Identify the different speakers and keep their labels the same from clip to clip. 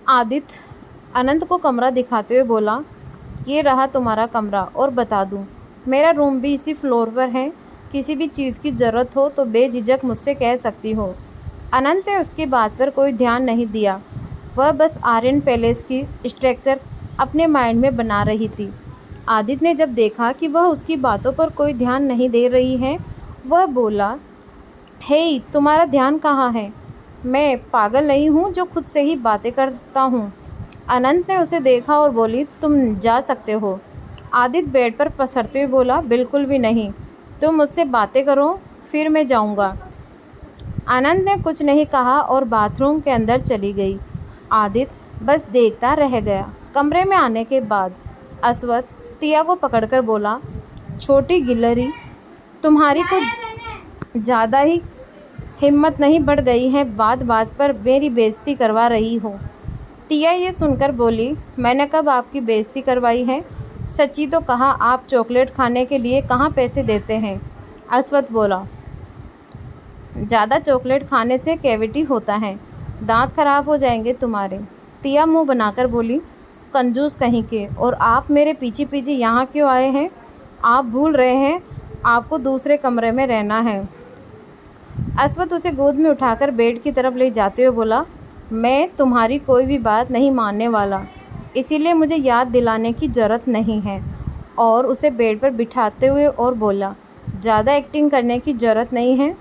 Speaker 1: आदित्य अनंत को कमरा दिखाते हुए बोला, ये रहा तुम्हारा कमरा और बता दूं, मेरा रूम भी इसी फ्लोर पर है। किसी भी चीज़ की ज़रूरत हो तो बेझिझक मुझसे कह सकती हो। अनंत ने उसकी बात पर कोई ध्यान नहीं दिया। वह बस आर्यन पैलेस की स्ट्रक्चर अपने माइंड में बना रही थी। आदित्य ने जब देखा कि वह उसकी बातों पर कोई ध्यान नहीं दे रही है, वह बोला, हे, तुम्हारा ध्यान कहाँ है? मैं पागल नहीं हूँ जो खुद से ही बातें करता हूँ। अनंत ने उसे देखा और बोली, तुम जा सकते हो। आदित्य बेड पर पसरते हुए बोला, बिल्कुल भी नहीं, तुम मुझसे बातें करो, फिर मैं जाऊँगा। अनंत ने कुछ नहीं कहा और बाथरूम के अंदर चली गई। आदित्य बस देखता रह गया। कमरे में आने के बाद अश्वथ तिया को पकड़कर बोला, छोटी गिलहरी, तुम्हारी कुछ ज़्यादा ही हिम्मत नहीं बढ़ गई है? बात बात पर मेरी बेइज्जती करवा रही हो। तिया ये सुनकर बोली, मैंने कब आपकी बेइज्जती करवाई है? सच्ची तो कहा, आप चॉकलेट खाने के लिए कहाँ पैसे देते हैं? अश्वथ बोला, ज़्यादा चॉकलेट खाने से कैविटी होता है, दांत खराब हो जाएंगे तुम्हारे। तिया मुंह बनाकर बोली, कंजूस कहीं के, और आप मेरे पीछे पीछे यहाँ क्यों आए हैं? आप भूल रहे हैं आपको दूसरे कमरे में रहना है। अश्वथ उसे गोद में उठाकर बेड की तरफ ले जाते हुए बोला, मैं तुम्हारी कोई भी बात नहीं मानने वाला, इसीलिए मुझे याद दिलाने की ज़रूरत नहीं है। और उसे बेड पर बिठाते हुए और बोला, ज़्यादा एक्टिंग करने की ज़रूरत नहीं है,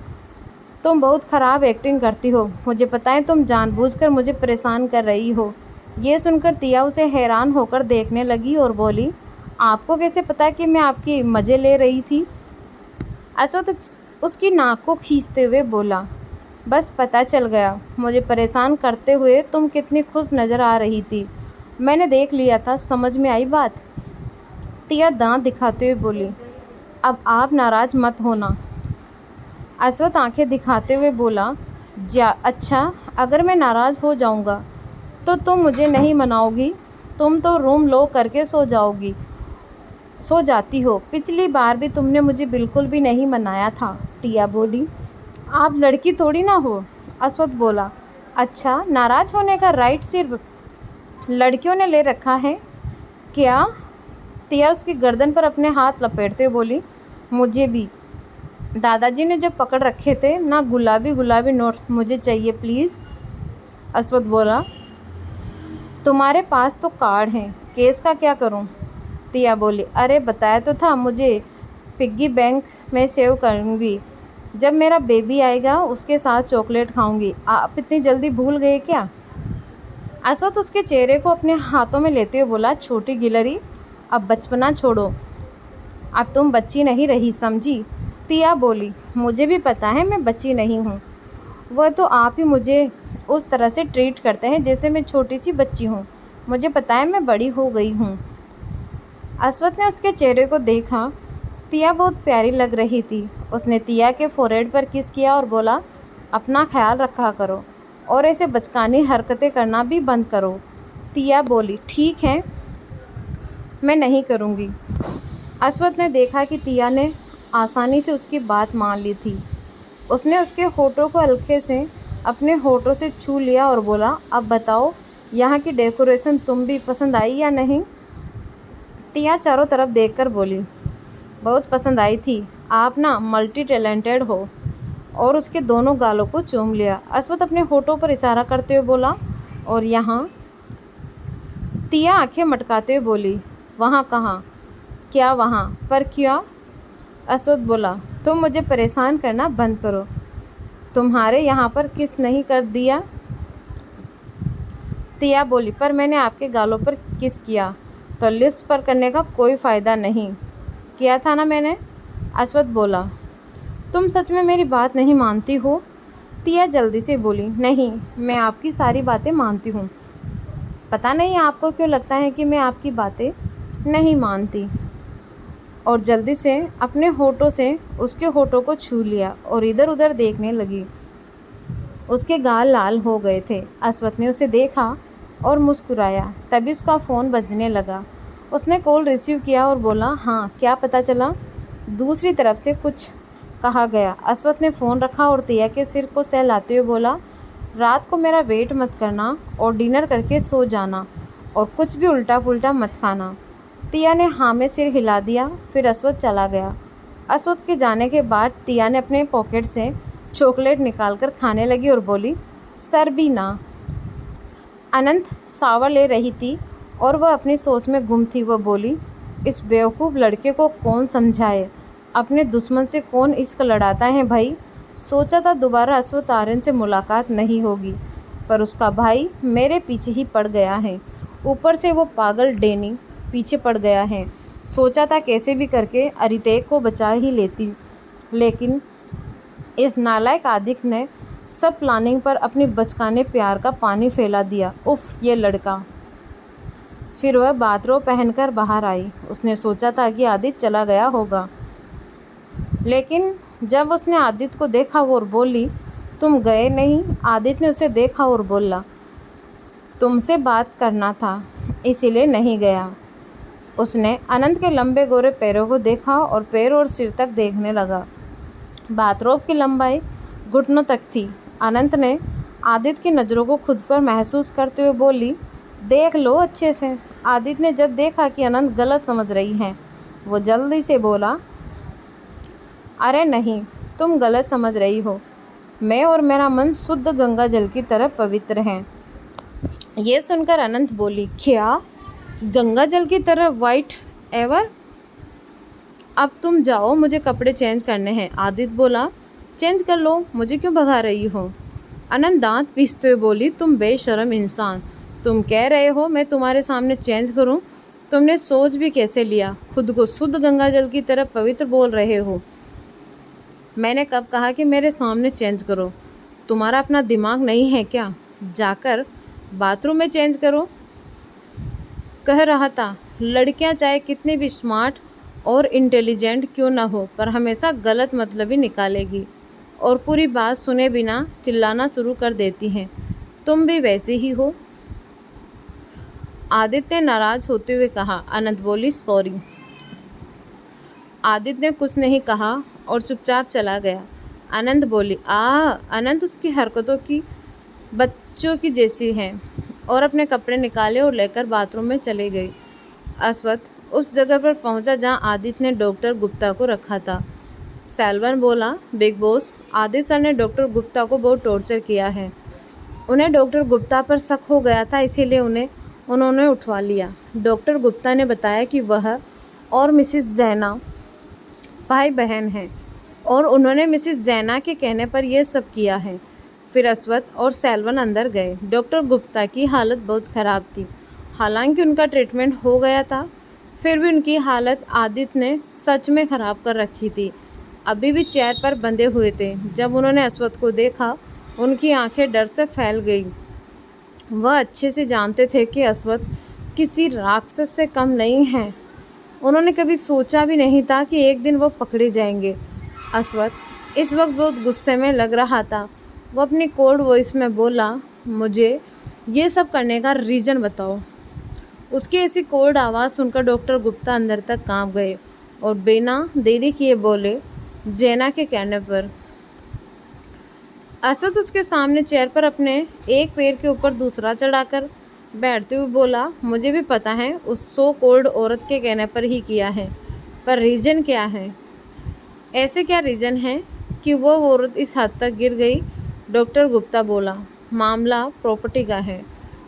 Speaker 1: तुम बहुत ख़राब एक्टिंग करती हो। मुझे पता है तुम जानबूझकर मुझे परेशान कर रही हो। ये सुनकर तिया उसे हैरान होकर देखने लगी और बोली, आपको कैसे पता कि मैं आपकी मज़े ले रही थी? अश्वथ उसकी नाक को खींचते हुए बोला, बस पता चल गया, मुझे परेशान करते हुए तुम कितनी खुश नज़र आ रही थी, मैंने देख लिया था। समझ में आई बात? तिया दांत दिखाते हुए बोली, अब आप नाराज़ मत होना। अश्वथ आंखें दिखाते हुए बोला, अच्छा, अगर मैं नाराज़ हो जाऊंगा तो तुम मुझे नहीं मनाओगी? तुम तो रूम लॉक करके सो जाती हो। पिछली बार भी तुमने मुझे बिल्कुल भी नहीं मनाया था। टिया बोली, आप लड़की थोड़ी ना हो। अश्वथ बोला, अच्छा, नाराज़ होने का राइट सिर्फ लड़कियों ने ले रखा है क्या? टिया उसकी गर्दन पर अपने हाथ लपेटते हुए बोली, मुझे भी दादाजी ने जो पकड़ रखे थे ना, गुलाबी गुलाबी नोट मुझे चाहिए प्लीज़। अश्वथ बोला, तुम्हारे पास तो कार्ड हैं, केस का क्या करूं? तिया बोली, अरे बताया तो था, मुझे पिग्गी बैंक में सेव करूंगी, जब मेरा बेबी आएगा उसके साथ चॉकलेट खाऊंगी। आप इतनी जल्दी भूल गए क्या? अश्वथ उसके चेहरे को अपने हाथों में लेते हुए बोला, छोटी गिलहरी, अब बचपना छोड़ो, अब तुम बच्ची नहीं रही, समझी? तिया बोली, मुझे भी पता है मैं बच्ची नहीं हूँ, वह तो आप ही मुझे उस तरह से ट्रीट करते हैं जैसे मैं छोटी सी बच्ची हूँ। मुझे पता है मैं बड़ी हो गई हूँ। अश्वथ ने उसके चेहरे को देखा। तिया बहुत प्यारी लग रही थी। उसने तिया के फोरहेड पर किस किया और बोला, अपना ख्याल रखा करो और ऐसे बचकानी हरकतें करना भी बंद करो। तिया बोली, ठीक है, मैं नहीं करूँगी। अश्वथ ने देखा कि तिया ने आसानी से उसकी बात मान ली थी। उसने उसके होठों को हल्के से अपने होठों से छू लिया और बोला, अब बताओ, यहाँ की डेकोरेशन तुम भी पसंद आई या नहीं? तिया चारों तरफ देखकर बोली, बहुत पसंद आई थी, आप ना मल्टी टैलेंटेड हो। और उसके दोनों गालों को चूम लिया। अश्वथ अपने होठों पर इशारा करते हुए बोला, और यहाँ? तिया आंखें मटकाते हुए बोली, वहाँ कहाँ? क्या वहाँ पर क्या? अश्वथ बोला, तुम मुझे परेशान करना बंद करो। तुम्हारे यहाँ पर किस नहीं कर दिया? तिया बोली, पर मैंने आपके गालों पर किस किया, तो लिप्स पर करने का कोई फ़ायदा नहीं। किया था ना मैंने? अश्वथ बोला, तुम सच में मेरी बात नहीं मानती हो? तिया जल्दी से बोली, नहीं, मैं आपकी सारी बातें मानती हूँ। पता नहीं आपको क्यों लगता है कि मैं आपकी बातें नहीं मानती। और जल्दी से अपने होठों से उसके होठों को छू लिया और इधर उधर देखने लगी। उसके गाल लाल हो गए थे। अश्वथ ने उसे देखा और मुस्कुराया। तभी उसका फ़ोन बजने लगा। उसने कॉल रिसीव किया और बोला, हाँ, क्या पता चला? दूसरी तरफ से कुछ कहा गया। अश्वथ ने फ़ोन रखा और तिया के सिर को सहलाते हुए बोला, रात को मेरा वेट मत करना और डिनर करके सो जाना और कुछ भी उल्टा पुल्टा मत खाना। तिया ने हाँ में सिर हिला दिया। फिर अस्वथ चला गया। अस्वथ के जाने के बाद तिया ने अपने पॉकेट से चॉकलेट निकालकर खाने लगी और बोली, सर भी ना। अनंत सावर ले रही थी और वह अपनी सोच में गुम थी। वह बोली, इस बेवकूफ़ लड़के को कौन समझाए, अपने दुश्मन से कौन इश्क लड़ाता है भाई। सोचा था दोबारा अस्वथ आर्यन से मुलाकात नहीं होगी, पर उसका भाई मेरे पीछे ही पड़ गया है। ऊपर से वो पागल डेनी पीछे पड़ गया है। सोचा था कैसे भी करके अरितेक को बचा ही लेती, लेकिन इस नालायक आदित्य ने सब प्लानिंग पर अपनी बचकाने प्यार का पानी फैला दिया। उफ, ये लड़का। फिर वह बाथरोब पहनकर बाहर आई। उसने सोचा था कि आदित्य चला गया होगा, लेकिन जब उसने आदित्य को देखा वो और बोली, तुम गए नहीं। आदित्य ने उसे देखा और बोला, तुमसे बात करना था इसीलिए नहीं गया। उसने अनंत के लंबे गोरे पैरों को देखा और पैर और सिर तक देखने लगा। बाथरोब की लंबाई घुटनों तक थी। अनंत ने आदित्य की नज़रों को खुद पर महसूस करते हुए बोली, देख लो अच्छे से। आदित्य ने जब देखा कि अनंत गलत समझ रही हैं, वो जल्दी से बोला, अरे नहीं, तुम गलत समझ रही हो। मैं और मेरा मन शुद्ध गंगा जल की तरह पवित्र हैं। ये सुनकर अनंत बोली, क्या? गंगा जल की तरह वाइट एवर? अब तुम जाओ, मुझे कपड़े चेंज करने हैं। आदित्य बोला, चेंज कर लो, मुझे क्यों भगा रही हो? अनंत दांत पीसते हुए बोली, तुम बेशर्म इंसान। तुम कह रहे हो मैं तुम्हारे सामने चेंज करूं? तुमने सोच भी कैसे लिया? खुद को शुद्ध गंगा जल की तरह पवित्र बोल रहे हो। मैंने कब कहा कि मेरे सामने चेंज करो? तुम्हारा अपना दिमाग नहीं है क्या? जाकर बाथरूम में चेंज करो। कह रहा था, लड़कियां चाहे कितनी भी स्मार्ट और इंटेलिजेंट क्यों ना हो, पर हमेशा गलत मतलब ही निकालेगी और पूरी बात सुने बिना चिल्लाना शुरू कर देती हैं। तुम भी वैसे ही हो। आदित्य ने नाराज होते हुए कहा। अनंत बोली, सॉरी। आदित्य ने कुछ नहीं कहा और चुपचाप चला गया। अनंत बोली, अनंत उसकी हरकतों की बच्चों की जैसी हैं, और अपने कपड़े निकाले और लेकर बाथरूम में चले गई। अस्वथ उस जगह पर पहुंचा जहां आदित्य ने डॉक्टर गुप्ता को रखा था। सैलवन बोला, बिग बॉस, आदित्य सर ने डॉक्टर गुप्ता को बहुत टॉर्चर किया है। उन्हें डॉक्टर गुप्ता पर शक हो गया था, इसीलिए उन्होंने उठवा लिया। डॉक्टर गुप्ता ने बताया कि वह और मिसिस जैना भाई बहन हैं और उन्होंने मिसिस जैना के कहने पर यह सब किया है। फिर अस्वथ और सैलवन अंदर गए। डॉक्टर गुप्ता की हालत बहुत ख़राब थी। हालांकि उनका ट्रीटमेंट हो गया था, फिर भी उनकी हालत आदित्य ने सच में ख़राब कर रखी थी। अभी भी चेयर पर बंधे हुए थे। जब उन्होंने अस्वथ को देखा, उनकी आंखें डर से फैल गईं। वह अच्छे से जानते थे कि अस्वथ किसी राक्षस से कम नहीं है। उन्होंने कभी सोचा भी नहीं था कि एक दिन वो पकड़े जाएंगे। अस्वथ इस वक्त बहुत गुस्से में लग रहा था। वो अपनी कोल्ड वॉइस में बोला, मुझे ये सब करने का रीज़न बताओ। उसकी ऐसी कोल्ड आवाज़ सुनकर डॉक्टर गुप्ता अंदर तक कांप गए और बिना देरी किए बोले, जैना के कहने पर। अस्वथ उसके सामने चेयर पर अपने एक पैर के ऊपर दूसरा चढ़ाकर बैठते हुए बोला, मुझे भी पता है उस सो कोल्ड औरत के कहने पर ही किया है, पर रीज़न क्या है? ऐसे क्या रीज़न है कि वो औरत इस हद तक गिर गई? डॉक्टर गुप्ता बोला, मामला प्रॉपर्टी का है।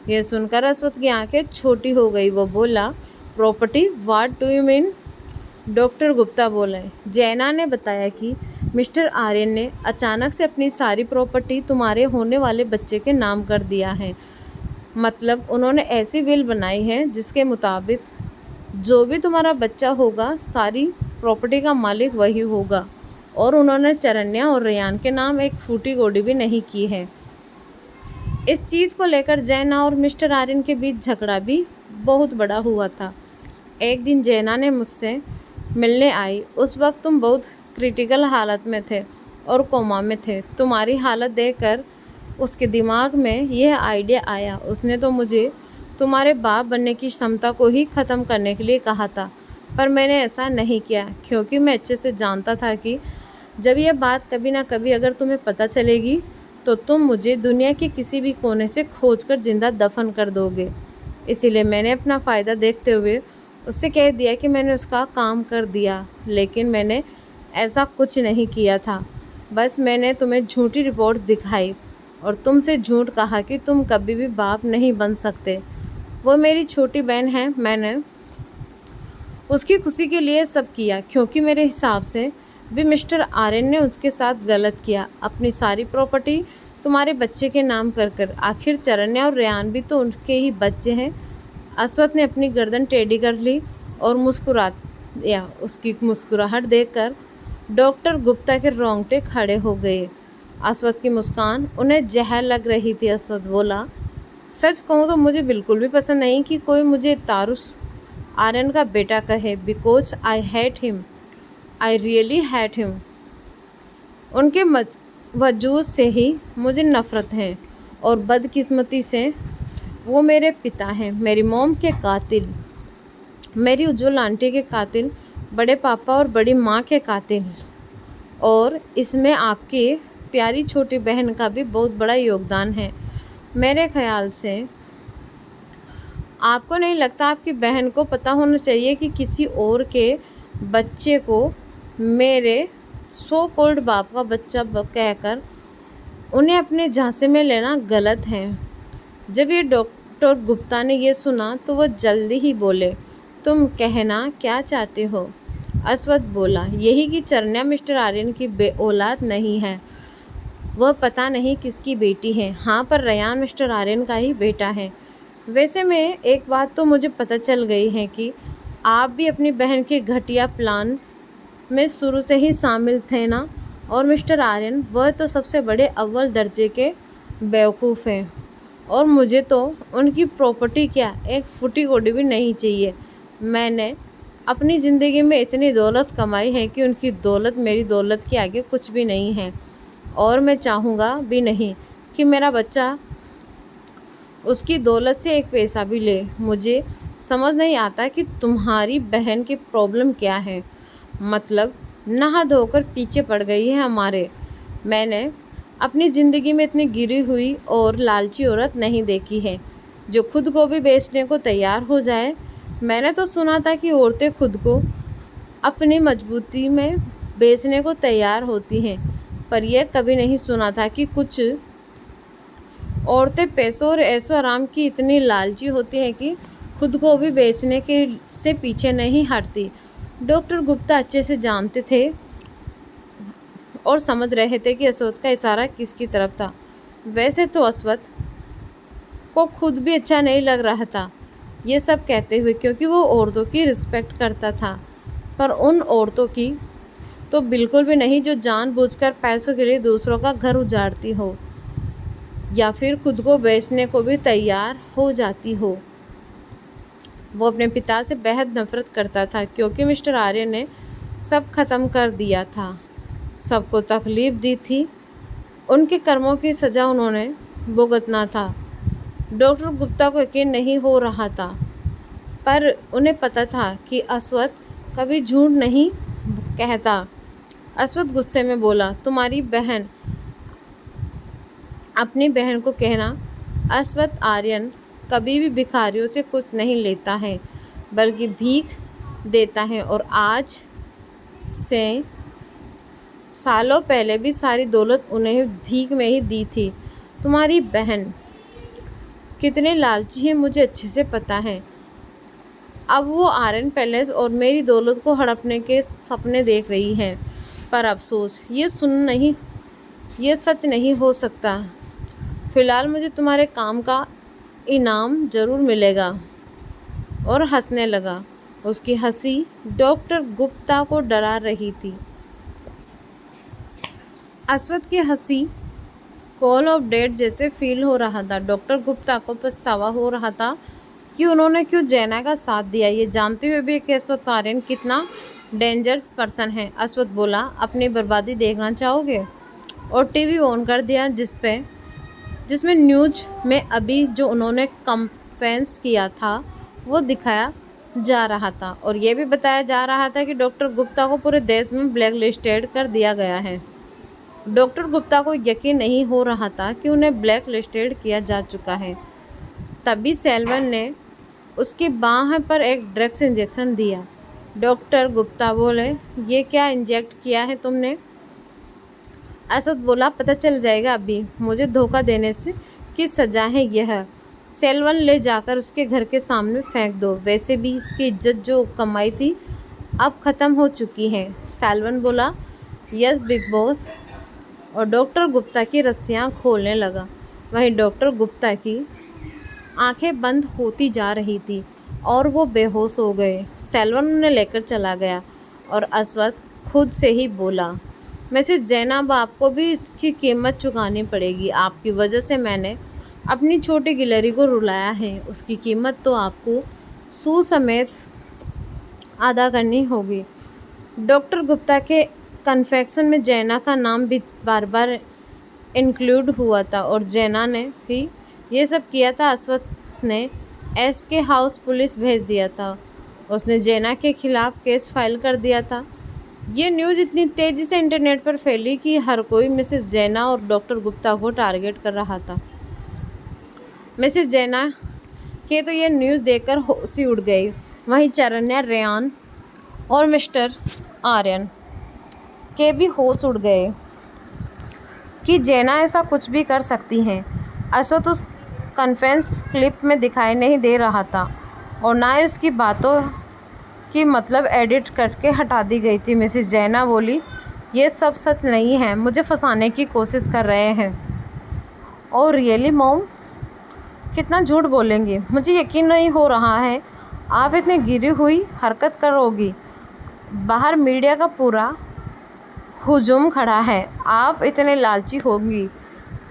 Speaker 1: यह सुनकर अस्वथ की आंखें छोटी हो गई। वो बोला, property? What do you mean? Doctor Gupta बोले, जैना ने बताया कि मिस्टर आर्यन ने अचानक से अपनी सारी प्रॉपर्टी तुम्हारे होने वाले बच्चे के नाम कर दिया है। मतलब उन्होंने ऐसी विल बनाई है जिसके मुताबिक जो भी तुम्हारा बच्चा होगा, सारी प्रॉपर्टी का मालिक वही होगा, और उन्होंने चरण्या और रेयान के नाम एक फूटी गोडी भी नहीं की है। इस चीज़ को लेकर जैना और मिस्टर आर्यन के बीच झगड़ा भी बहुत बड़ा हुआ था। एक दिन जैना ने मुझसे मिलने आई। उस वक्त तुम बहुत क्रिटिकल हालत में थे और कोमा में थे। तुम्हारी हालत देखकर उसके दिमाग में यह आइडिया आया। उसने तो मुझे तुम्हारे बाप बनने की क्षमता को ही ख़त्म करने के लिए कहा था, पर मैंने ऐसा नहीं किया, क्योंकि मैं अच्छे से जानता था कि जब यह बात कभी ना कभी अगर तुम्हें पता चलेगी तो तुम मुझे दुनिया के किसी भी कोने से खोजकर जिंदा दफन कर दोगे। इसीलिए मैंने अपना फ़ायदा देखते हुए उससे कह दिया कि मैंने उसका काम कर दिया, लेकिन मैंने ऐसा कुछ नहीं किया था। बस मैंने तुम्हें झूठी रिपोर्ट दिखाई और तुमसे झूठ कहा कि तुम कभी भी बाप नहीं बन सकते। वो मेरी छोटी बहन है, मैंने उसकी खुशी के लिए सब किया, क्योंकि मेरे हिसाब से भी मिस्टर आर्यन ने उसके साथ गलत किया। अपनी सारी प्रॉपर्टी तुम्हारे बच्चे के नाम कर कर। आखिर चरण्या और रेयान भी तो उनके ही बच्चे हैं। अश्वथ ने अपनी गर्दन टेढ़ी कर ली और मुस्कुरा दिया। उसकी मुस्कुराहट देखकर डॉक्टर गुप्ता के रोंगटे खड़े हो गए। अश्वथ की मुस्कान उन्हें जहर लग रही थी। अश्वथ बोला, सच कहूँ तो मुझे बिल्कुल भी पसंद नहीं कि कोई मुझे तारुस आर्यन का बेटा कहे, because I hate him, I really hate him. उनके वजूद से ही मुझे नफ़रत है और बदकिस्मती से वो मेरे पिता हैं, मेरी मॉम के कातिल, मेरी उज्जवल आंटी के कातिल, बड़े पापा और बड़ी माँ के कातिल। और इसमें आपकी प्यारी छोटी बहन का भी बहुत बड़ा योगदान है। मेरे ख्याल से आपको नहीं लगता आपकी बहन को पता होना चाहिए कि किसी और के बच्चे को मेरे सो कॉल्ड बाप का बच्चा कहकर उन्हें अपने झांसे में लेना गलत है। जब ये डॉक्टर गुप्ता ने ये सुना तो वो जल्दी ही बोले, तुम कहना क्या चाहते हो? अश्वथ बोला, यही कि चरण्या मिस्टर आर्यन की औलाद नहीं है, वह पता नहीं किसकी बेटी है। हाँ, पर रेयान मिस्टर आर्यन का ही बेटा है। वैसे में एक बात तो मुझे पता चल गई है कि आप भी अपनी बहन के घटिया प्लान में शुरू से ही शामिल थे ना। और मिस्टर आर्यन, वह तो सबसे बड़े अव्वल दर्जे के बेवकूफ़ हैं और मुझे तो उनकी प्रॉपर्टी क्या, एक फुटी कौड़ी भी नहीं चाहिए। मैंने अपनी ज़िंदगी में इतनी दौलत कमाई है कि उनकी दौलत मेरी दौलत के आगे कुछ भी नहीं है, और मैं चाहूँगा भी नहीं कि मेरा बच्चा उसकी दौलत से एक पैसा भी ले। मुझे समझ नहीं आता कि तुम्हारी बहन की प्रॉब्लम क्या है। मतलब नहा धोकर पीछे पड़ गई है हमारे। मैंने अपनी ज़िंदगी में इतनी गिरी हुई और लालची औरत नहीं देखी है जो खुद को भी बेचने को तैयार हो जाए। मैंने तो सुना था कि औरतें खुद को अपनी मजबूती में बेचने को तैयार होती हैं, पर यह कभी नहीं सुना था कि कुछ औरतें पैसों और ऐशो आराम की इतनी लालची होती हैं कि खुद को भी बेचने के से पीछे नहीं हटती। डॉक्टर गुप्ता अच्छे से जानते थे और समझ रहे थे कि अश्वथ का इशारा किसकी तरफ था। वैसे तो अश्वथ को खुद भी अच्छा नहीं लग रहा था ये सब कहते हुए, क्योंकि वो औरतों की रिस्पेक्ट करता था, पर उन औरतों की तो बिल्कुल भी नहीं जो जानबूझकर पैसों के लिए दूसरों का घर उजाड़ती हो या फिर खुद को बेचने को भी तैयार हो जाती हो। वो अपने पिता से बेहद नफरत करता था, क्योंकि मिस्टर आर्यन ने सब खत्म कर दिया था, सबको तकलीफ़ दी थी, उनके कर्मों की सज़ा उन्होंने भुगतना था। डॉक्टर गुप्ता को यकीन नहीं हो रहा था, पर उन्हें पता था कि अश्वथ कभी झूठ नहीं कहता। अश्वथ गुस्से में बोला, तुम्हारी बहन अपनी बहन को कहना, अश्वथ आर्यन कभी भी भिखारियों से कुछ नहीं लेता है, बल्कि भीख देता है, और आज से सालों पहले भी सारी दौलत उन्हें भीख में ही दी थी। तुम्हारी बहन कितने लालची है मुझे अच्छे से पता है। अब वो आर्यन पैलेस और मेरी दौलत को हड़पने के सपने देख रही है, पर अफसोस ये सच नहीं हो सकता। फ़िलहाल मुझे तुम्हारे काम का इनाम ज़रूर मिलेगा। और हंसने लगा। उसकी हंसी डॉक्टर गुप्ता को डरा रही थी। अश्वथ की हंसी कॉल ऑफ डेट जैसे फील हो रहा था। डॉक्टर गुप्ता को पछतावा हो रहा था कि उन्होंने क्यों जैना का साथ दिया, ये जानते हुए भी कि अश्वथ आर्यन कितना डेंजरस पर्सन है। अश्वथ बोला, अपनी बर्बादी देखना चाहोगे? और टीवी ऑन कर दिया, जिसमें न्यूज में अभी जो उन्होंने कंफेंस किया था वो दिखाया जा रहा था, और ये भी बताया जा रहा था कि डॉक्टर गुप्ता को पूरे देश में ब्लैक लिस्टेड कर दिया गया है। डॉक्टर गुप्ता को यकीन नहीं हो रहा था कि उन्हें ब्लैक लिस्टेड किया जा चुका है। तभी सेल्वन ने उसकी बाह पर एक ड्रग्स इंजेक्शन दिया। डॉक्टर गुप्ता बोले, ये क्या इंजेक्ट किया है तुमने? असद बोला, पता चल जाएगा अभी। मुझे धोखा देने से की सज़ा है यह। सेल्वन, ले जाकर उसके घर के सामने फेंक दो। वैसे भी इसकी इज्जत जो कमाई थी अब ख़त्म हो चुकी है। सेल्वन बोला, यस बिग बॉस, और डॉक्टर गुप्ता की रस्सियाँ खोलने लगा। वहीं डॉक्टर गुप्ता की आंखें बंद होती जा रही थी और वो बेहोश हो गए। सेल्वन उन्हें लेकर चला गया और असवद खुद से ही बोला, मिसेस जैनब, आपको भी इसकी कीमत चुकानी पड़ेगी। आपकी वजह से मैंने अपनी छोटी गिलहरी को रुलाया है। उसकी कीमत तो आपको सूद समेत अदा करनी होगी। डॉक्टर गुप्ता के कन्फेक्शन में जैना का नाम भी बार बार इंक्लूड हुआ था और जैना ने ही ये सब किया था। असवद ने SK हाउस पुलिस भेज दिया था। उसने जैना के खिलाफ केस फाइल कर दिया था। ये न्यूज़ इतनी तेज़ी से इंटरनेट पर फैली कि हर कोई मिसेस जैना और डॉक्टर गुप्ता को टारगेट कर रहा था। मिसेस जैना के तो ये न्यूज़ देखकर होश ही उड़ गई। वहीं चरन्या, रेयान और मिस्टर आर्यन के भी होश उड़ गए कि जैना ऐसा कुछ भी कर सकती हैं। असवद उस कॉन्फ्रेंस क्लिप में दिखाई नहीं दे रहा था और ना ही उसकी बातों की मतलब एडिट करके हटा दी गई थी। मिसेस जैना बोली, ये सब सच नहीं है, मुझे फंसाने की कोशिश कर रहे हैं। और रियली मॉम, कितना झूठ बोलेंगे? मुझे यकीन नहीं हो रहा है आप इतनी गिरी हुई हरकत करोगी। बाहर मीडिया का पूरा हुजूम खड़ा है। आप इतने लालची होगी,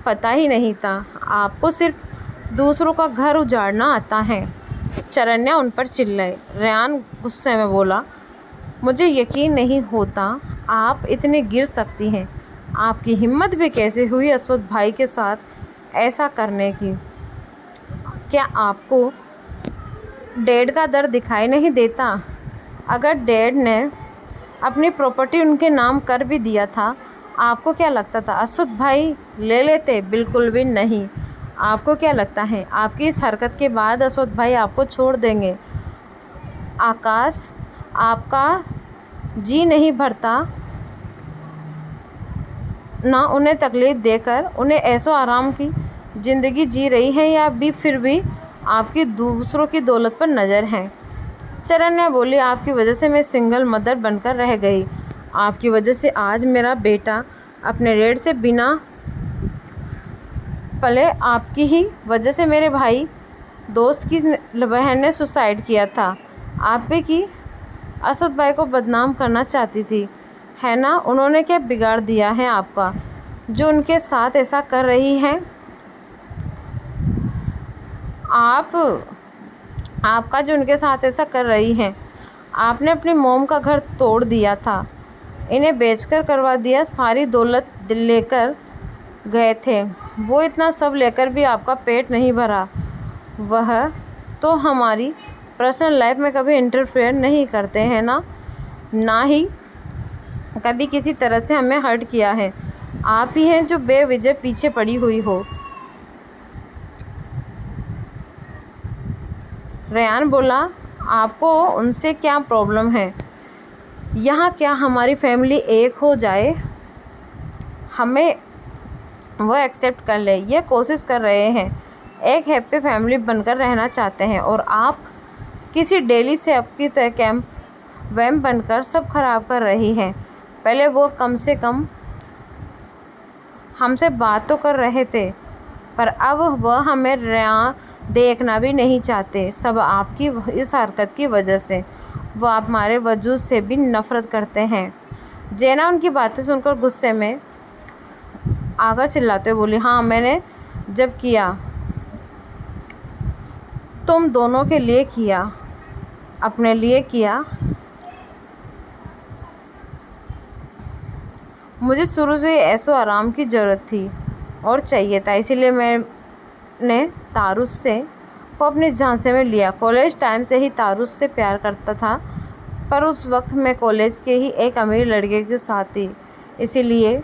Speaker 1: पता ही नहीं था। आपको सिर्फ दूसरों का घर उजाड़ना आता है। चरन्या उन पर चिल्लाई। रेयान गुस्से में बोला, मुझे यकीन नहीं होता आप इतने गिर सकती हैं। आपकी हिम्मत भी कैसे हुई असवद भाई के साथ ऐसा करने की? क्या आपको डैड का दर्द दिखाई नहीं देता? अगर डैड ने अपनी प्रॉपर्टी उनके नाम कर भी दिया था, आपको क्या लगता था असवद भाई ले लेते? बिल्कुल भी नहीं। आपको क्या लगता है आपकी इस हरकत के बाद असवद भाई आपको छोड़ देंगे? आकाश, आपका जी नहीं भरता ना उन्हें तकलीफ़ देकर? उन्हें ऐसो आराम की ज़िंदगी जी रही है या भी फिर भी आपकी दूसरों की दौलत पर नज़र है? चरन्या बोली, आपकी वजह से मैं सिंगल मदर बनकर रह गई। आपकी वजह से आज मेरा बेटा अपने रेड से बिना पले, आपकी ही वजह से मेरे भाई दोस्त की बहन ने सुसाइड किया था। आप भी की असद भाई को बदनाम करना चाहती थी, है ना? उन्होंने क्या बिगाड़ दिया है आपका जो उनके साथ ऐसा कर रही हैं? आपका जो उनके साथ ऐसा कर रही हैं। आपने अपनी मोम का घर तोड़ दिया था, इन्हें बेचकर करवा दिया। सारी दौलत लेकर गए थे वो, इतना सब लेकर भी आपका पेट नहीं भरा। वह तो हमारी पर्सनल लाइफ में कभी इंटरफेयर नहीं करते हैं ना ही कभी किसी तरह से हमें हर्ट किया है। आप ही हैं जो बेवजह पीछे पड़ी हुई हो। रेयान बोला, आपको उनसे क्या प्रॉब्लम है? यहाँ क्या हमारी फैमिली एक हो जाए, हमें वो एक्सेप्ट कर ले, ये कोशिश कर रहे हैं। एक हैप्पी फैमिली बनकर रहना चाहते हैं और आप किसी डेली से आपकी तरह कैंप वैम बनकर सब खराब कर रही हैं। पहले वो कम से कम हमसे बात तो कर रहे थे, पर अब वह हमें देखना भी नहीं चाहते। सब आपकी इस हरकत की वजह से। वो आप हमारे वजूद से भी नफ़रत करते हैं। जैना उनकी बातें सुनकर गुस्से में आकर चिल्लाते हुए बोली, हाँ, मैंने जब किया तुम दोनों के लिए किया, अपने लिए किया। मुझे शुरू से ऐसो आराम की ज़रूरत थी और चाहिए था, इसीलिए मैंने तारुस से को अपने झांसे में लिया। कॉलेज टाइम से ही तारुस से प्यार करता था, पर उस वक्त मैं कॉलेज के ही एक अमीर लड़के के साथ थी, इसीलिए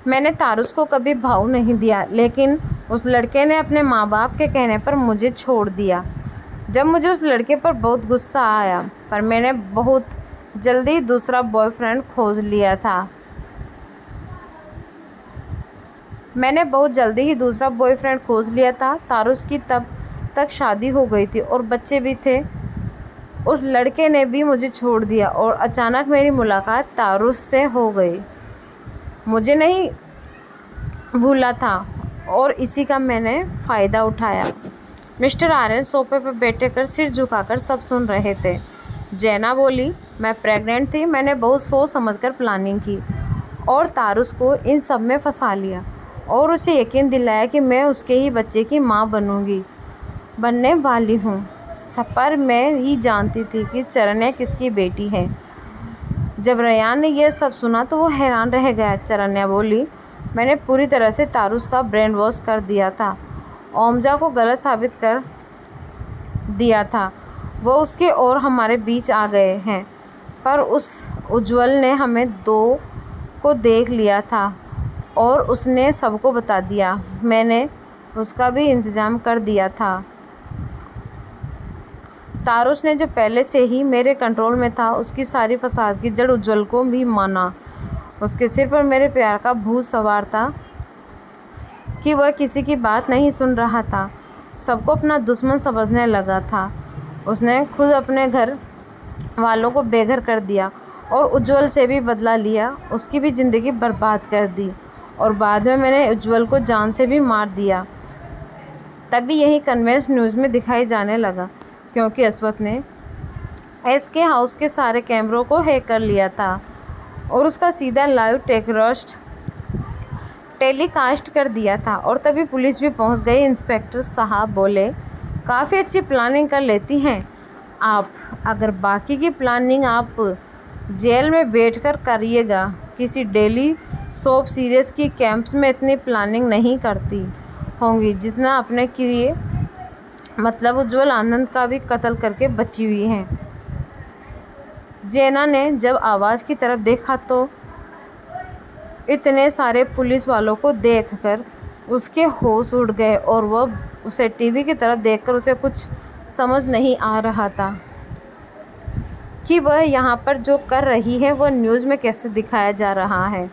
Speaker 1: मैंने तारुस को कभी भाव नहीं दिया, लेकिन उस लड़के ने अपने माँ बाप के कहने पर मुझे छोड़ दिया। जब मुझे उस लड़के पर बहुत गुस्सा आया, पर मैंने बहुत जल्दी दूसरा बॉयफ्रेंड खोज लिया था। तारुस की तब तक शादी हो गई थी और बच्चे भी थे। उस लड़के ने भी मुझे छोड़ दिया और अचानक मेरी मुलाकात तारुस से हो गई। मुझे नहीं भूला था और इसी का मैंने फ़ायदा उठाया। मिस्टर आर्यन सोफे पर बैठकर सिर झुकाकर सब सुन रहे थे। जैना बोली, मैं प्रेग्नेंट थी। मैंने बहुत सोच समझकर प्लानिंग की और तारुस को इन सब में फंसा लिया और उसे यकीन दिलाया कि मैं उसके ही बच्चे की माँ बनने वाली हूँ। पर मैं ही जानती थी कि चरण्या किसकी बेटी है। जब रयान ने यह सब सुना तो वो हैरान रह गया। चरण्या बोली, मैंने पूरी तरह से तारुस का ब्रेन वॉश कर दिया था, ओमजा को गलत साबित कर दिया था। वो उसके और हमारे बीच आ गए हैं, पर उस उज्ज्वल ने हमें दो को देख लिया था और उसने सबको बता दिया। मैंने उसका भी इंतज़ाम कर दिया था। तारुस ने जो पहले से ही मेरे कंट्रोल में था, उसकी सारी फसाद की जड़ उज्ज्वल को भी माना। उसके सिर पर मेरे प्यार का भूत सवार था कि वह किसी की बात नहीं सुन रहा था, सबको अपना दुश्मन समझने लगा था। उसने खुद अपने घर वालों को बेघर कर दिया और उज्ज्वल से भी बदला लिया, उसकी भी ज़िंदगी बर्बाद कर दी और बाद में मैंने उज्ज्वल को जान से भी मार दिया। तभी यही कन्वेंस न्यूज़ में दिखाई जाने लगा, क्योंकि अश्वथ ने एसके हाउस के सारे कैमरों को हैक कर लिया था और उसका सीधा लाइव टेलीकास्ट कर दिया था। और तभी पुलिस भी पहुंच गई। इंस्पेक्टर साहब बोले, काफ़ी अच्छी प्लानिंग कर लेती हैं आप। अगर बाकी की प्लानिंग आप जेल में बैठकर करिएगा, किसी डेली सोप सीरीज़ की कैंप्स में इतनी प्लानिंग नहीं करती होंगी जितना आपने किए। मतलब उज्ज्वल आनंद का भी कत्ल करके बची हुई हैं। जैना ने जब आवाज़ की तरफ देखा तो इतने सारे पुलिस वालों को देखकर उसके होश उड़ गए और वह उसे टीवी की तरफ देखकर उसे कुछ समझ नहीं आ रहा था कि वह यहाँ पर जो कर रही है वह न्यूज़ में कैसे दिखाया जा रहा है।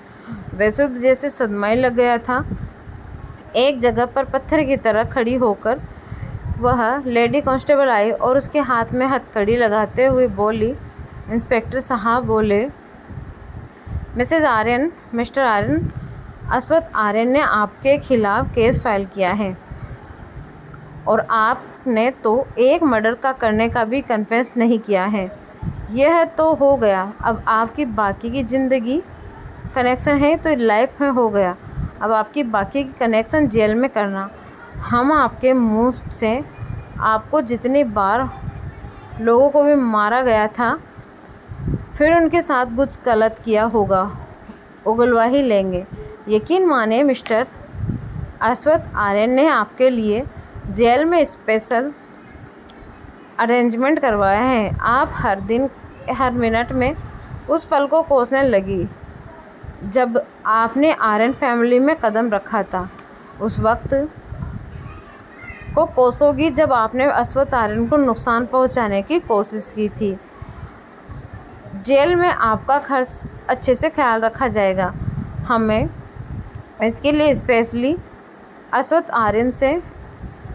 Speaker 1: वैसे तो जैसे सदमा ही लग गया था। एक जगह पर पत्थर की तरह खड़ी होकर वह लेडी कांस्टेबल आई और उसके हाथ में हथकड़ी लगाते हुए बोली, इंस्पेक्टर साहब बोले, मिस्टर आर्यन, अश्वथ आर्यन ने आपके खिलाफ केस फाइल किया है और आपने तो एक मर्डर का करने का भी कन्फेस नहीं किया है। यह तो हो गया, अब आपकी बाकी की ज़िंदगी कनेक्शन है तो लाइफ में हो गया। अब आपकी बाकी की कनेक्शन जेल में करना। हम आपके मुंह से आपको जितनी बार लोगों को भी मारा गया था, फिर उनके साथ कुछ गलत किया होगा, उगलवा ही लेंगे। यकीन माने मिस्टर अश्वथ आर्यन ने आपके लिए जेल में स्पेशल अरेंजमेंट करवाया है। आप हर दिन हर मिनट में उस पल को कोसने लगी जब आपने आर्यन फैमिली में कदम रखा था। उस वक्त को कोसोगी जब आपने अश्वथ आर्यन को नुकसान पहुंचाने की कोशिश की थी। जेल में आपका खर्च अच्छे से ख्याल रखा जाएगा। हमें इसके लिए स्पेशली अश्वथ आर्यन से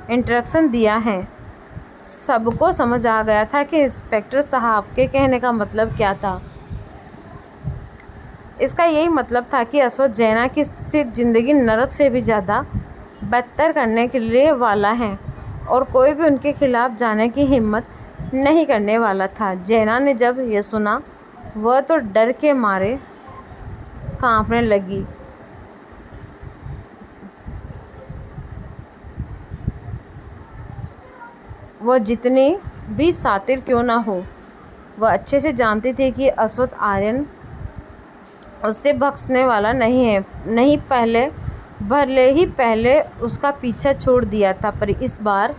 Speaker 1: इंस्ट्रक्शन दिया है। सबको समझ आ गया था कि इंस्पेक्टर साहब के कहने का मतलब क्या था। इसका यही मतलब था कि अश्वथ जैना की ज़िंदगी नरक से भी ज़्यादा बदतर करने के लिए वाला है और कोई भी उनके खिलाफ जाने की हिम्मत नहीं करने वाला था। जैना ने जब यह सुना वह तो डर के मारे कांपने लगी। वह जितनी भी सातिर क्यों ना हो, वह अच्छे से जानती थी कि अश्वथ आर्यन उससे बख्शने वाला नहीं है। नहीं, भले ही पहले उसका पीछा छोड़ दिया था, पर इस बार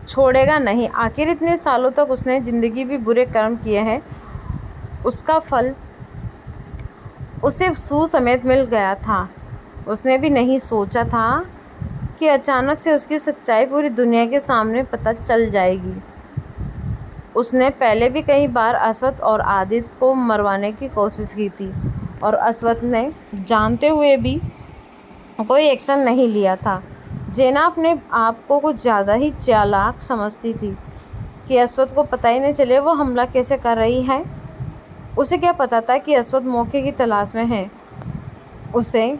Speaker 1: छोड़ेगा नहीं। आखिर इतने सालों तक उसने ज़िंदगी भी बुरे कर्म किए हैं, उसका फल उसे सूद समेत मिल गया था। उसने भी नहीं सोचा था कि अचानक से उसकी सच्चाई पूरी दुनिया के सामने पता चल जाएगी। उसने पहले भी कई बार अश्वथ और आदित्य को मरवाने की कोशिश की थी और अश्वथ ने जानते हुए भी कोई एक्शन नहीं लिया था। जेना अपने आप को कुछ ज़्यादा ही चालाक समझती थी कि अश्वथ को पता ही नहीं चले वो हमला कैसे कर रही है। उसे क्या पता था कि अश्वथ मौके की तलाश में है। उसे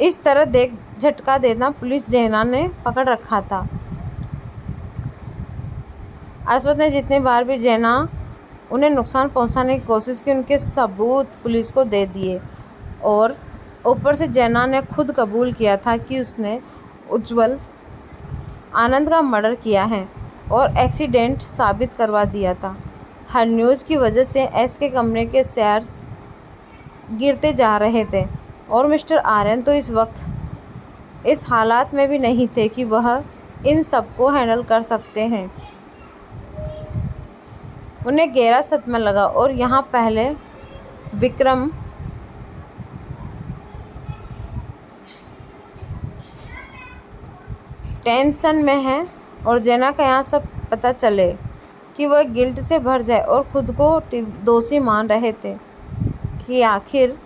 Speaker 1: इस तरह देख झटका देना पुलिस जेना ने पकड़ रखा था। अश्वथ ने जितनी बार भी जेना उन्हें नुकसान पहुंचाने की कोशिश की, उनके सबूत पुलिस को दे दिए और ऊपर से जेना ने खुद कबूल किया था कि उसने उज्जवल आनंद का मर्डर किया है और एक्सीडेंट साबित करवा दिया था। हर न्यूज़ की वजह से एस के कमरे के शेयर्स गिरते जा रहे थे और मिस्टर आर्यन तो इस वक्त इस हालात में भी नहीं थे कि वह इन सब को हैंडल कर सकते हैं। उन्हें गहरा सदमा लगा और यहाँ पहले विक्रम टेंशन में है और जेना का यहाँ सब पता चले कि वह गिल्ट से भर जाए और खुद को दोषी मान रहे थे कि आखिर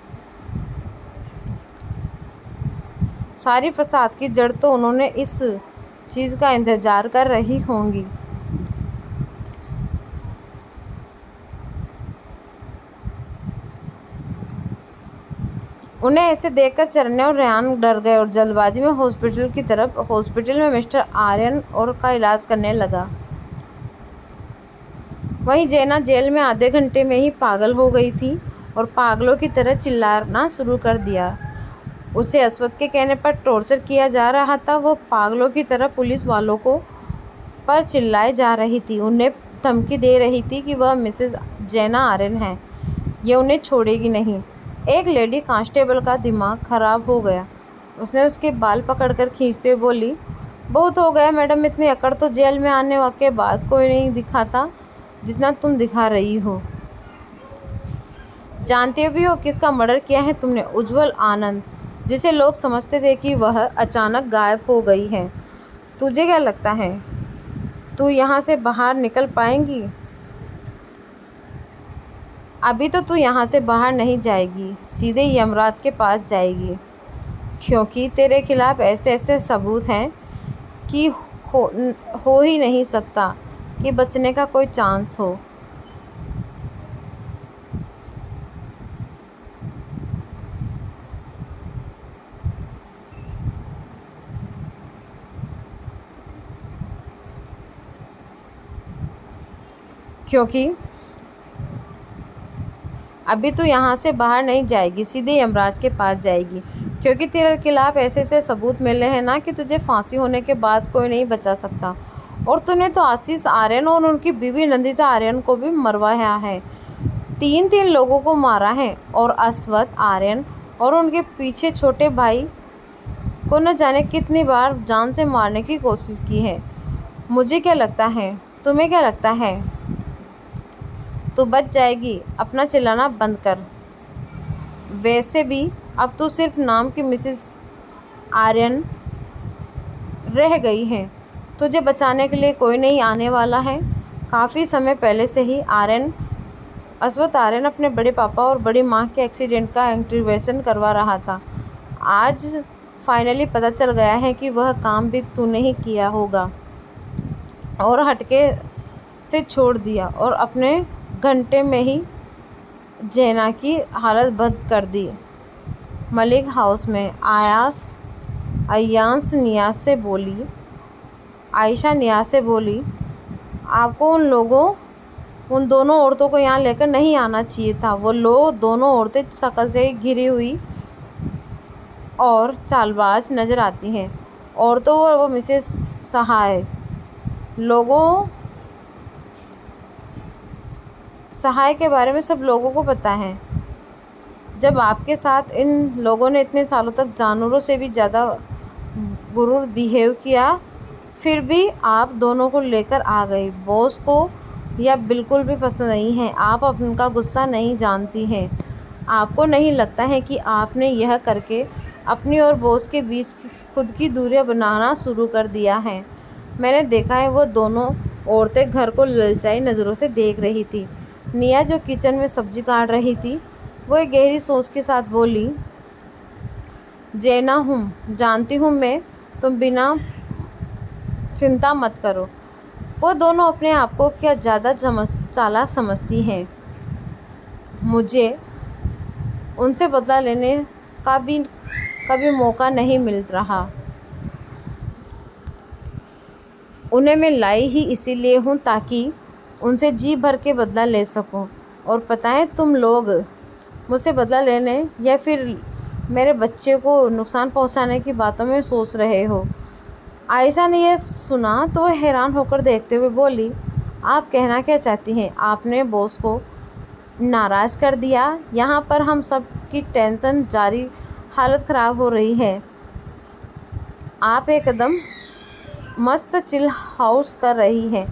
Speaker 1: सारी फसाद की जड़ तो उन्होंने इस चीज़ का इंतज़ार कर रही होंगी। उन्हें ऐसे देखकर चरने और रेहान डर गए और जल्दबाजी में हॉस्पिटल में मिस्टर आर्यन और का इलाज करने लगा। वहीं जेना जेल में आधे घंटे में ही पागल हो गई थी और पागलों की तरह चिल्लाना शुरू कर दिया। उसे अश्वथ के कहने पर टॉर्चर किया जा रहा था। वो पागलों की तरह पुलिस वालों को पर चिल्लाए जा रही थी, उन्हें धमकी दे रही थी कि वह मिसेस जेना आर्यन है, ये उन्हें छोड़ेगी नहीं। एक लेडी कांस्टेबल का दिमाग खराब हो गया। उसने उसके बाल पकड़कर खींचते हुए बोली, बहुत हो गया मैडम, इतनी अकड़ तो जेल में आने के बाद कोई नहीं दिखाता जितना तुम दिखा रही हो। जानते भी हो किसका मर्डर किया है तुमने? उज्जवल आनंद, जिसे लोग समझते थे कि वह अचानक गायब हो गई है। तुझे क्या लगता है तू यहाँ से बाहर निकल पाएंगी? अभी तो तू यहाँ से बाहर नहीं जाएगी, सीधे यमराज के पास जाएगी, क्योंकि तेरे खिलाफ ऐसे ऐसे सबूत हैं कि हो ही नहीं सकता कि बचने का कोई चांस हो। क्योंकि अभी तो यहाँ से बाहर नहीं जाएगी, सीधे यमराज के पास जाएगी, क्योंकि तेरे खिलाफ ऐसे ऐसे सबूत मिले हैं ना कि तुझे फांसी होने के बाद कोई नहीं बचा सकता। और तूने तो आशीष आर्यन और उनकी बीवी नंदिता आर्यन को भी मरवाया है, 3 लोगों को मारा है और अश्वथ आर्यन और उनके पीछे छोटे भाई को न जाने कितनी बार जान से मारने की कोशिश की है। मुझे क्या लगता है, तुम्हें क्या लगता है तू बच जाएगी? अपना चिल्लाना बंद कर। वैसे भी अब तो सिर्फ नाम की मिसेस आर्यन रह गई है, तुझे बचाने के लिए कोई नहीं आने वाला है। काफ़ी समय पहले से ही अश्वथ आर्यन अपने बड़े पापा और बड़ी माँ के एक्सीडेंट का इंटरवेंशन करवा रहा था। आज फाइनली पता चल गया है कि वह काम भी तूने ही किया होगा और हटके से छोड़ दिया और अपने घंटे में ही जेना की हालत बद कर दी। मलिक हाउस में आयशा नियाज से बोली, आपको उन दोनों औरतों को यहाँ लेकर नहीं आना चाहिए था। वो दोनों औरतें शक्ल से घिरी हुई और चालबाज नज़र आती हैं। औरतों और वो मिसेस सहाय के बारे में सब लोगों को पता है। जब आपके साथ इन लोगों ने इतने सालों तक जानवरों से भी ज़्यादा बुरा बिहेव किया फिर भी आप दोनों को लेकर आ गई। बॉस को यह बिल्कुल भी पसंद नहीं है। आप उनका गुस्सा नहीं जानती हैं। आपको नहीं लगता है कि आपने यह करके अपनी और बॉस के बीच खुद की दूरियां बनाना शुरू कर दिया है। मैंने देखा है वो दोनों औरतें घर को ललचाई नज़रों से देख रही थी। निया जो किचन में सब्जी काट रही थी, वो एक गहरी सोच के साथ बोली, जानती हूँ मैं, तुम बिना चिंता मत करो। वो दोनों अपने आप को क्या ज़्यादा चालाक समझती हैं। मुझे उनसे बदला लेने का भी कभी मौका नहीं मिल रहा। उन्हें मैं लाई ही इसीलिए हूँ ताकि उनसे जी भर के बदला ले सकूँ। और पता है, तुम लोग मुझसे बदला लेने या फिर मेरे बच्चे को नुकसान पहुँचाने की बातों में सोच रहे हो। आयशा ने यह सुना तो वह हैरान होकर देखते हुए बोली, आप कहना क्या चाहती हैं? आपने बॉस को नाराज़ कर दिया। यहाँ पर हम सब की टेंशन जारी, हालत ख़राब हो रही है। आप एकदम मस्त चिल हाउस कर रही हैं।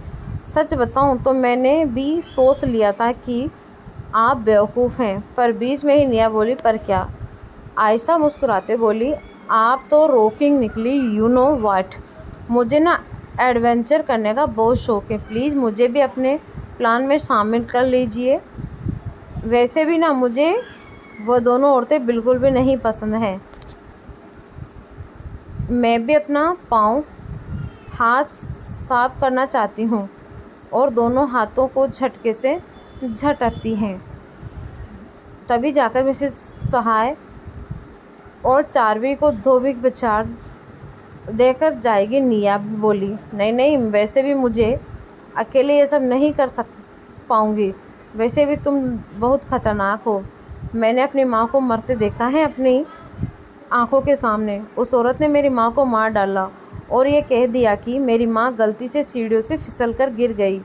Speaker 1: सच बताऊं तो मैंने भी सोच लिया था कि आप बेवकूफ़ हैं। पर बीच में ही निया बोली, पर क्या? आयशा मुस्कुराते बोली, आप तो रॉकिंग निकली, यू नो व्हाट। मुझे ना एडवेंचर करने का बहुत शौक़ है। प्लीज़ मुझे भी अपने प्लान में शामिल कर लीजिए। वैसे भी ना मुझे वो दोनों औरतें बिल्कुल भी नहीं पसंद हैं। मैं भी अपना पाँव हाथ साफ करना चाहती हूँ। और दोनों हाथों को झटके से झटकती हैं। तभी जाकर मिसेस सहाय और चार्वी को धोबी विचार देकर जाएगी। निया भी बोली, नहीं, वैसे भी मुझे अकेले ये सब नहीं कर पाऊँगी। वैसे भी तुम बहुत ख़तरनाक हो। मैंने अपनी माँ को मरते देखा है अपनी आंखों के सामने। उस औरत ने मेरी माँ को मार डाला और ये कह दिया कि मेरी माँ गलती से सीढ़ियों से फिसलकर गिर गई।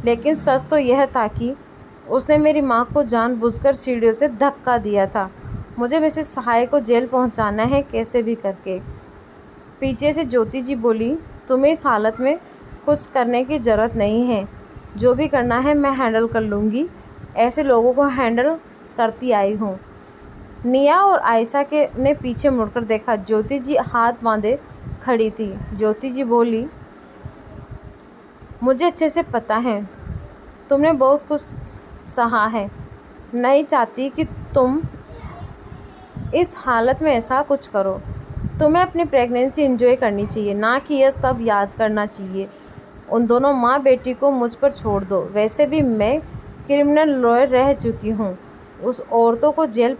Speaker 1: लेकिन सच तो यह था कि उसने मेरी माँ को जानबूझकर सीढ़ियों से धक्का दिया था। मुझे मिसेस सहाय को जेल पहुँचाना है, कैसे भी करके। पीछे से ज्योति जी बोली, तुम्हें इस हालत में कुछ करने की ज़रूरत नहीं है। जो भी करना है मैं हैंडल कर लूँगी। ऐसे लोगों को हैंडल करती आई हूँ। निया और आयशा के ने पीछे मुड़कर देखा। ज्योति जी हाथ बांधे खड़ी थी। ज्योति जी बोली, मुझे अच्छे से पता है तुमने बहुत कुछ सहा है। नहीं चाहती कि तुम इस हालत में ऐसा कुछ करो। तुम्हें अपनी प्रेगनेंसी एंजॉय करनी चाहिए, ना कि यह सब याद करना चाहिए। उन दोनों माँ बेटी को मुझ पर छोड़ दो। वैसे भी मैं क्रिमिनल लॉयर रह चुकी हूँ। उस औरतों को जेल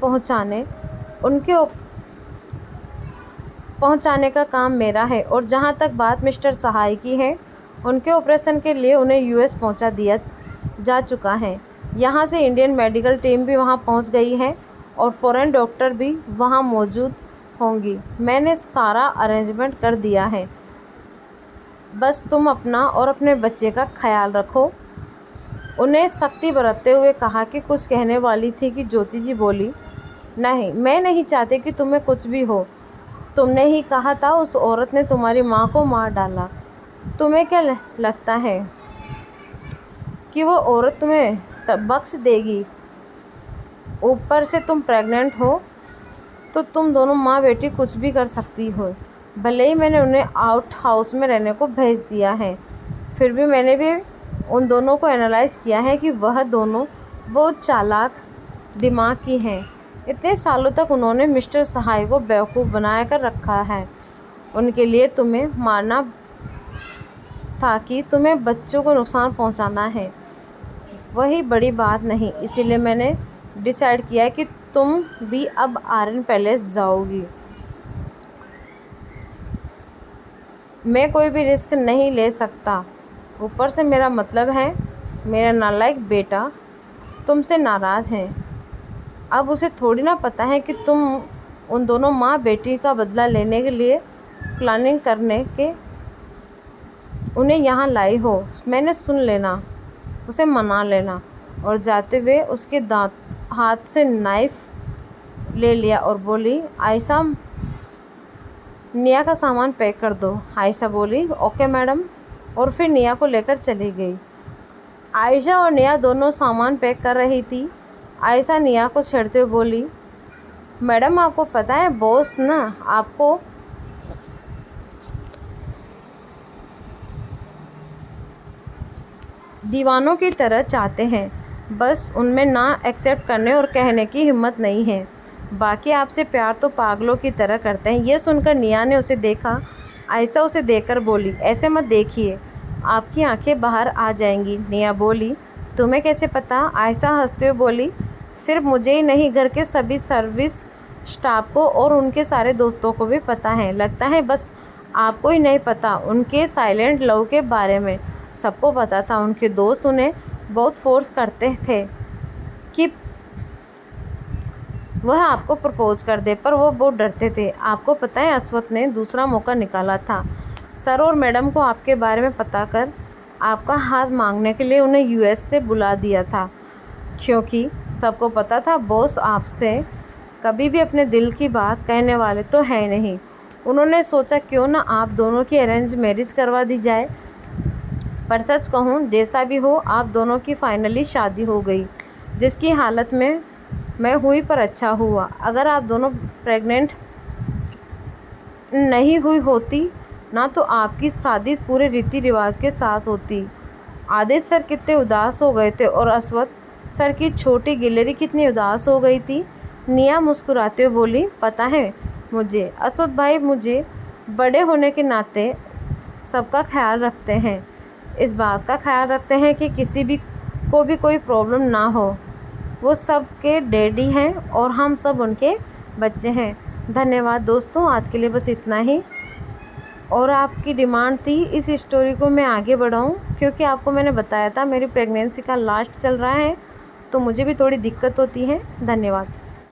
Speaker 1: पहुँचाने का काम मेरा है। और जहाँ तक बात मिस्टर सहाय की है, उनके ऑपरेशन के लिए उन्हें यूएस पहुँचा दिया जा चुका है। यहाँ से इंडियन मेडिकल टीम भी वहाँ पहुँच गई है और फॉरेन डॉक्टर भी वहाँ मौजूद होंगी। मैंने सारा अरेंजमेंट कर दिया है। बस तुम अपना और अपने बच्चे का ख्याल रखो। उन्हें सख्ती बरतते हुए कहा कि कुछ कहने वाली थी कि ज्योति जी बोली, नहीं, मैं नहीं चाहती कि तुम्हें कुछ भी हो। तुमने ही कहा था उस औरत ने तुम्हारी माँ को मार डाला। तुम्हें क्या लगता है कि वो औरत तुम्हें बख्श देगी? ऊपर से तुम प्रेग्नेंट हो, तो तुम दोनों माँ बेटी कुछ भी कर सकती हो। भले ही मैंने उन्हें आउट हाउस में रहने को भेज दिया है, फिर भी मैंने भी उन दोनों को एनालाइज़ किया है कि वह दोनों बहुत चालाक दिमाग की हैं। इतने सालों तक उन्होंने मिस्टर सहाय को बेवकूफ़ बनाया कर रखा है। उनके लिए तुम्हें मारना था कि तुम्हें बच्चों को नुकसान पहुंचाना है, वही बड़ी बात नहीं। इसीलिए मैंने डिसाइड किया कि तुम भी अब आर्यन पैलेस जाओगी। मैं कोई भी रिस्क नहीं ले सकता। ऊपर से मेरा मतलब है, मेरा नालायक बेटा तुमसे नाराज़ है। अब उसे थोड़ी ना पता है कि तुम उन दोनों माँ बेटी का बदला लेने के लिए प्लानिंग करने के उन्हें यहाँ लाई हो। मैंने सुन लेना, उसे मना लेना। और जाते हुए उसके हाथ से नाइफ़ ले लिया और बोली, आयशा, निया का सामान पैक कर दो, आयशा बोली। ओके मैडम, और फिर निया को लेकर चली गई। आयशा और निया दोनों सामान पैक कर रही थी। आयशा निया को छेड़ते हुए बोली, मैडम आपको पता है बॉस ना आपको दीवानों की तरह चाहते हैं, बस उनमें ना एक्सेप्ट करने और कहने की हिम्मत नहीं है। बाकी आपसे प्यार तो पागलों की तरह करते हैं। यह सुनकर निया ने उसे देखा। आयशा उसे देखकर बोली, ऐसे मत देखिए, आपकी आंखें बाहर आ जाएंगी। निया बोली, तुम्हें कैसे पता? आयशा हंसते हुए बोली, सिर्फ मुझे ही नहीं, घर के सभी सर्विस स्टाफ को और उनके सारे दोस्तों को भी पता है। लगता है बस आपको ही नहीं पता, उनके साइलेंट लव के बारे में सबको पता था। उनके दोस्त उन्हें बहुत फोर्स करते थे कि वह आपको प्रपोज कर दे, पर वो बहुत डरते थे। आपको पता है अश्वथ ने दूसरा मौका निकाला था सर और मैडम को आपके बारे में पता कर आपका हाथ मांगने के लिए उन्हें यूएस से बुला दिया था, क्योंकि सबको पता था बॉस आपसे कभी भी अपने दिल की बात कहने वाले तो है नहीं। उन्होंने सोचा क्यों ना आप दोनों की अरेंज मैरिज करवा दी जाए। पर सच कहूँ, जैसा भी हो आप दोनों की फाइनली शादी हो गई। जिसकी हालत में मैं हुई, पर अच्छा हुआ। अगर आप दोनों प्रेग्नेंट नहीं हुई होती ना तो आपकी शादी पूरे रीति रिवाज के साथ होती। आदेश सर कितने उदास हो गए थे और अश्वथ सर की छोटी गिलहरी कितनी उदास हो गई थी। निया मुस्कुराते हुए बोली, पता है मुझे अश्वथ भाई मुझे बड़े होने के नाते सबका ख्याल रखते हैं, इस बात का ख्याल रखते हैं कि किसी भी को भी कोई प्रॉब्लम ना हो। वो सब के डैडी हैं और हम सब उनके बच्चे हैं। धन्यवाद दोस्तों, आज के लिए बस इतना ही। और आपकी डिमांड थी इस स्टोरी को मैं आगे बढ़ाऊं, क्योंकि आपको मैंने बताया था मेरी प्रेगनेंसी का लास्ट चल रहा है, तो मुझे भी थोड़ी दिक्कत होती है। धन्यवाद।